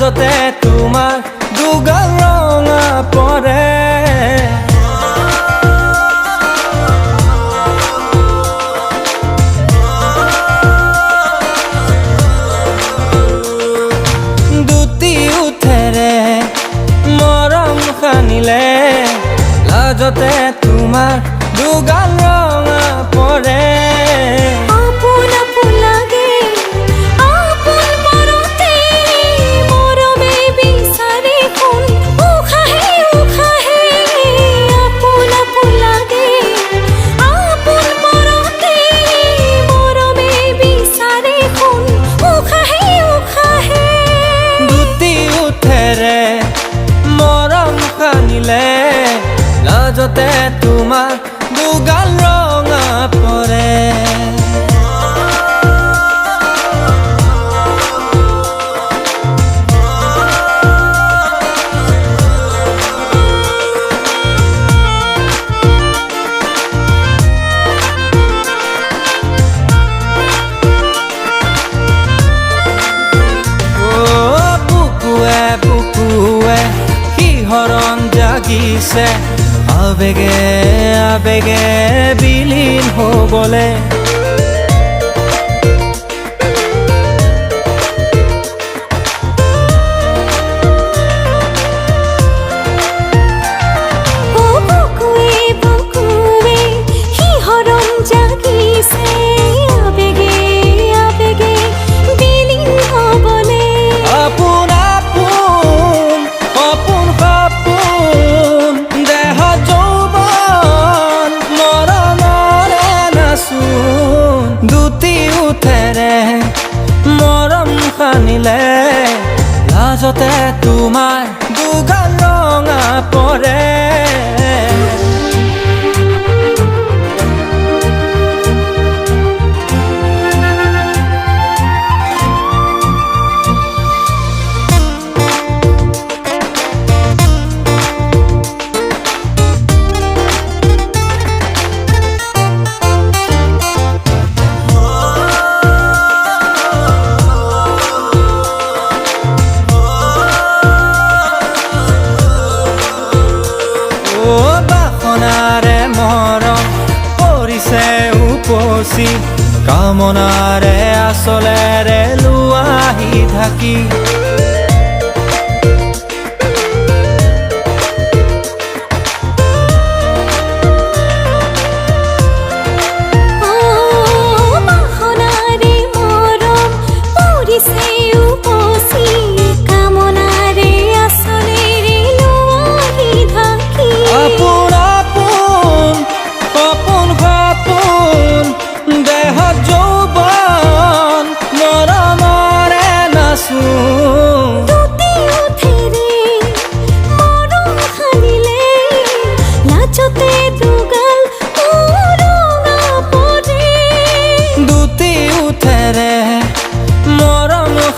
লাজতে তোমাৰ দুগাল ৰঙা পৰে দুটি উঠেৰে মৰম সানিলে লাজতে তোমাৰ দুগাল ৰঙা পৰে লাজতে তোমাৰ দুগাল ৰঙা পৰে বুকুৱে বুকুৱে শিহৰণ জাগিছে আবেগে আবেগে বিলীন হ'বলে মৰম সানিলে লাজতে তোমাৰ দুগাল ৰঙা পৰে বাসনাৰে মৰম কৰিছে উপচি কামনাৰে আচলেৰে লোৱাহি ঢাকি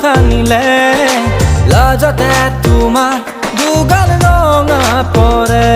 সানিলে লাজতে তোমাৰ দুগাল ৰঙা পৰে